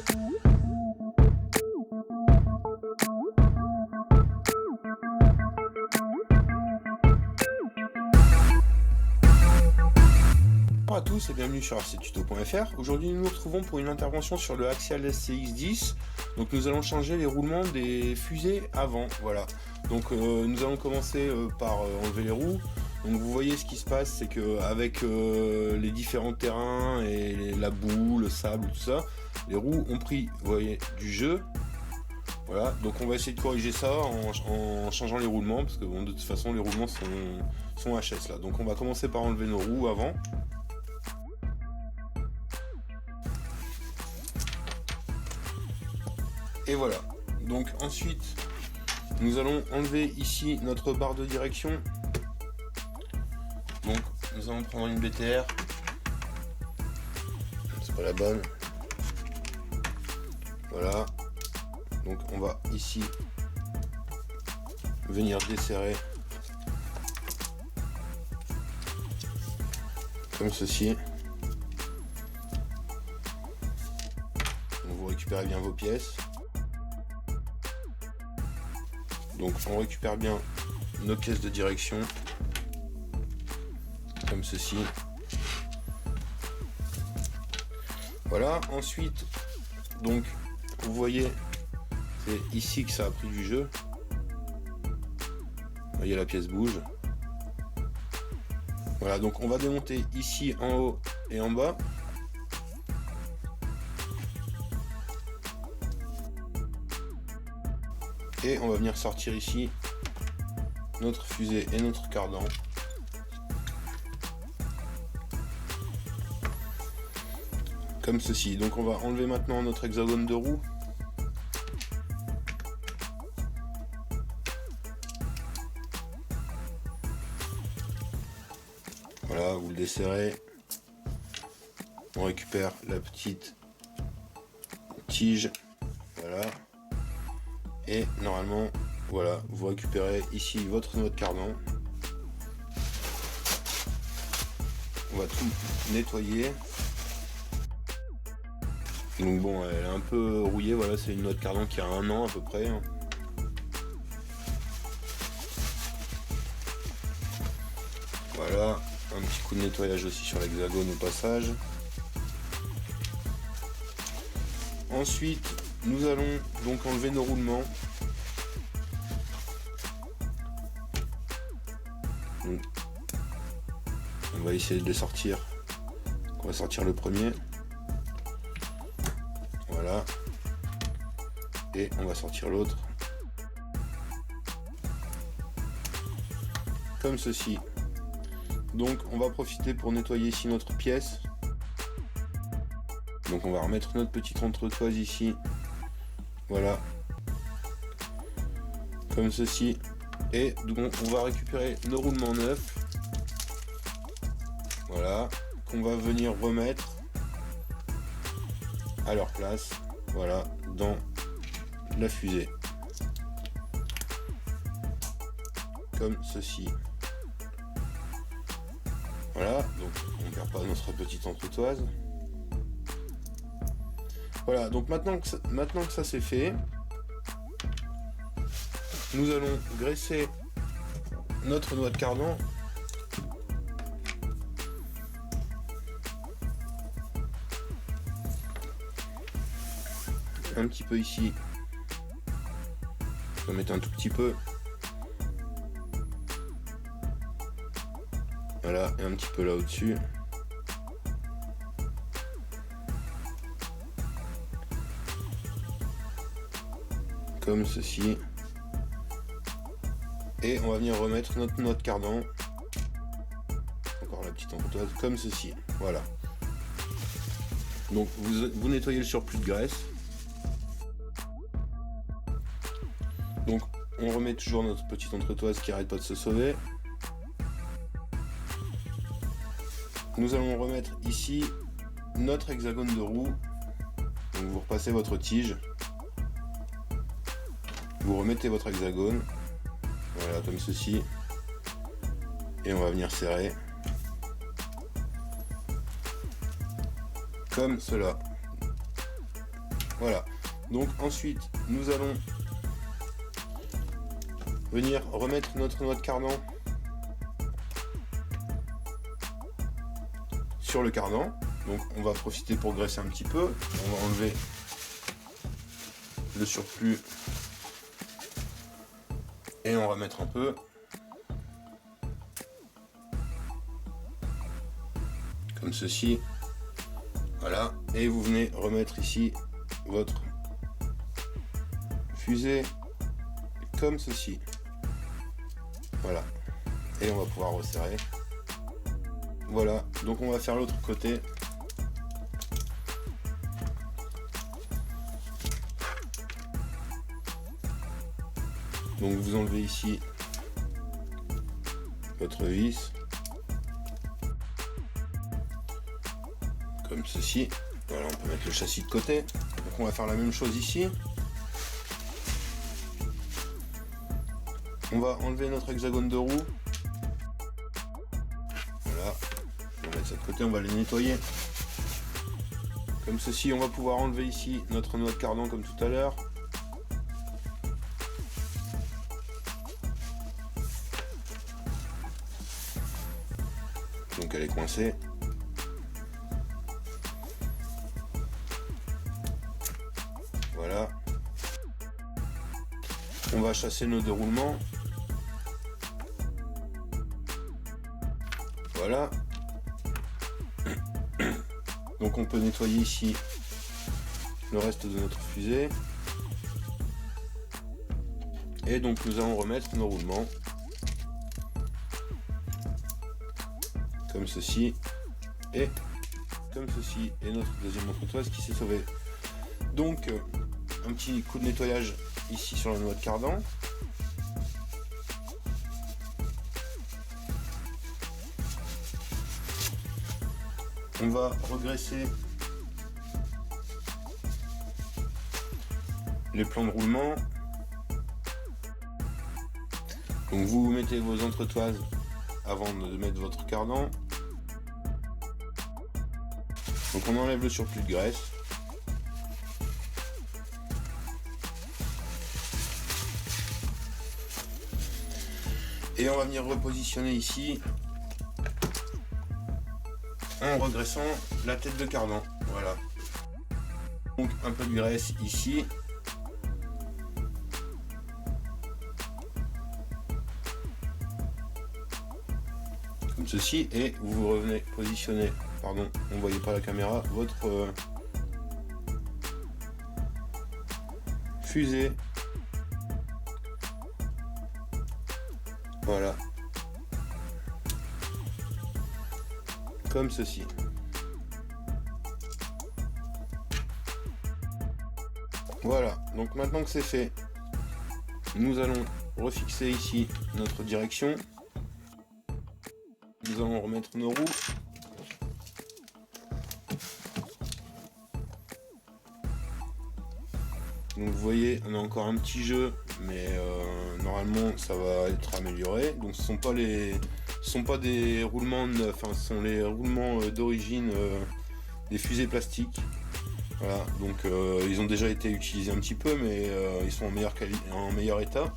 Bonjour à tous et bienvenue sur rctuto.fr. Aujourd'hui nous nous retrouvons pour une intervention sur le Axial SCX10. Donc nous allons changer les roulements des fusées avant. Voilà. Donc nous allons commencer par enlever les roues. Donc vous voyez ce qui se passe, c'est que avec les différents terrains et la boue, le sable, tout ça, les roues ont pris, vous voyez, du jeu. Voilà, donc on va essayer de corriger ça en changeant les roulements, parce que bon, de toute façon les roulements sont HS là. Donc on va commencer par enlever nos roues avant. Et voilà, donc ensuite nous allons enlever ici notre barre de direction. Donc nous allons prendre une BTR, c'est pas la bonne, voilà, donc on va ici venir desserrer comme ceci. Donc vous récupérez bien vos pièces. Donc on récupère bien nos caisses de direction comme ceci. Voilà, ensuite donc vous voyez c'est ici que ça a pris du jeu. Vous voyez la pièce bouge. Voilà, donc on va démonter ici en haut et en bas. Et on va venir sortir ici notre fusée et notre cardan. Comme ceci. Donc on va enlever maintenant notre hexagone de roue. Voilà, vous le desserrez. On récupère la petite tige. Voilà. Et normalement, voilà, vous récupérez ici votre noix de cardan. On va tout nettoyer. Donc bon, elle est un peu rouillée, voilà, c'est une noix de cardan qui a 1 an à peu près. Voilà, un petit coup de nettoyage aussi sur l'hexagone au passage. Ensuite, nous allons donc enlever nos roulements. Donc, on va essayer de les sortir. On va sortir le premier. Voilà. Et on va sortir l'autre. Comme ceci. Donc on va profiter pour nettoyer ici notre pièce. Donc on va remettre notre petite entretoise ici. Voilà, comme ceci, et donc on va récupérer nos roulements neufs, voilà, qu'on va venir remettre à leur place, voilà, dans la fusée, comme ceci. Voilà, donc on ne perd pas notre petite entretoise. Voilà, donc maintenant que ça c'est fait, nous allons graisser notre noix de cardan. Un petit peu ici. On va mettre un tout petit peu. Voilà, et un petit peu là au-dessus. Comme ceci, et on va venir remettre notre noix de cardan, encore la petite entretoise, comme ceci. Voilà, donc vous nettoyez le surplus de graisse. Donc on remet toujours notre petite entretoise qui arrête pas de se sauver. Nous allons remettre ici notre hexagone de roue. Donc vous repassez votre tige. Vous remettez votre hexagone, voilà, comme ceci, et on va venir serrer comme cela. Voilà. Donc ensuite, nous allons venir remettre notre noix de cardan sur le cardan. Donc on va profiter pour graisser un petit peu. On va enlever le surplus et on va mettre un peu. Comme ceci. Voilà. Et vous venez remettre ici votre fusée comme ceci. Voilà. Et on va pouvoir resserrer. Voilà. Donc on va faire l'autre côté. Donc vous enlevez ici votre vis. Comme ceci. Voilà, on peut mettre le châssis de côté. Donc on va faire la même chose ici. On va enlever notre hexagone de roue. Voilà. On va mettre ça de côté, on va les nettoyer. Comme ceci, on va pouvoir enlever ici notre noix de cardan comme tout à l'heure. Donc elle est coincée. Voilà. On va chasser nos déroulements. Voilà. Donc on peut nettoyer ici le reste de notre fusée. Et donc nous allons remettre nos roulements. Comme ceci. Et comme ceci. Et notre deuxième entretoise qui s'est sauvée. Donc un petit coup de nettoyage ici sur la noix de cardan. On va regraisser les plans de roulement. Donc vous mettez vos entretoises avant de mettre votre cardan. Donc on enlève le surplus de graisse. Et on va venir repositionner ici en regraissant la tête de cardan. Voilà. Donc un peu de graisse ici. Comme ceci. Et vous revenez positionner, pardon, on ne voyait pas la caméra, votre fusée. Voilà. Comme ceci. Voilà, donc maintenant que c'est fait, nous allons refixer ici notre direction. Nous allons remettre nos roues. Donc vous voyez, on a encore un petit jeu, mais normalement ça va être amélioré. Donc ce sont pas des roulements neufs, hein, ce sont les roulements d'origine des fusées plastiques. Voilà, donc ils ont déjà été utilisés un petit peu, mais ils sont en meilleur état.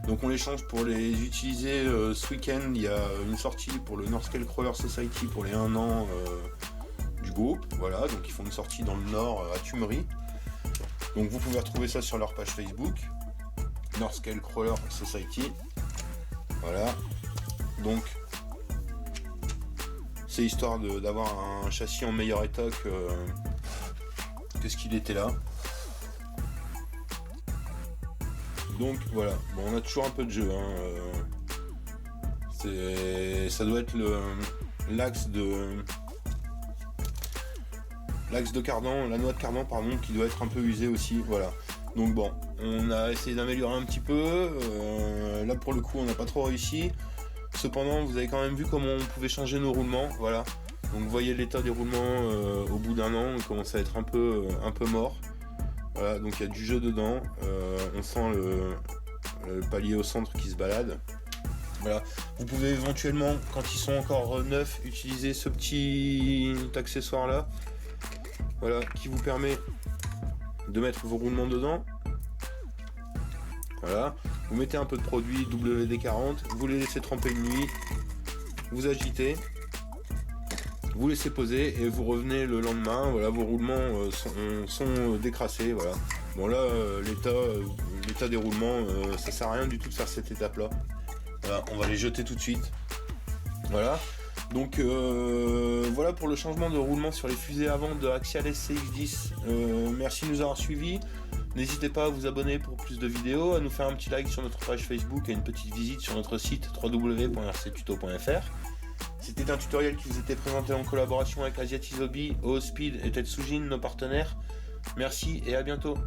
Donc on les change pour les utiliser ce week-end. Il y a une sortie pour le Northscale Crawler Society pour les 1 an du groupe. Voilà, donc ils font une sortie dans le nord à Tumery. Donc vous pouvez retrouver ça sur leur page Facebook, Northscale Crawler Society. Voilà. Donc c'est histoire d'avoir un châssis en meilleur état que ce qu'il était là. Donc voilà, bon, on a toujours un peu de jeu, hein. Ça doit être l'axe de cardan, la noix de cardan pardon, qui doit être un peu usée aussi. Voilà. Donc bon, on a essayé d'améliorer un petit peu. Là pour le coup on n'a pas trop réussi. Cependant vous avez quand même vu comment on pouvait changer nos roulements. Voilà. Donc vous voyez l'état des roulements au bout d'1 an, on commence à être un peu mort. Voilà, donc il y a du jeu dedans. On sent le palier au centre qui se balade. Voilà. Vous pouvez éventuellement, quand ils sont encore neufs, utiliser ce petit accessoire là. Voilà, qui vous permet de mettre vos roulements dedans. Voilà, vous mettez un peu de produit WD-40, vous les laissez tremper une nuit, vous agitez, vous laissez poser et vous revenez le lendemain. Voilà, vos roulements sont décrassés. Voilà. Bon là, l'état des roulements, ça sert à rien du tout de faire cette étape-là. Voilà, on va les jeter tout de suite. Voilà. Donc voilà pour le changement de roulement sur les fusées avant de Axial SCX10. Merci de nous avoir suivis. N'hésitez pas à vous abonner pour plus de vidéos, à nous faire un petit like sur notre page Facebook et une petite visite sur notre site www.rctuto.fr. C'était un tutoriel qui vous était présenté en collaboration avec Asiatiz Hobby, OOSpeed et Tetsujin, nos partenaires. Merci et à bientôt.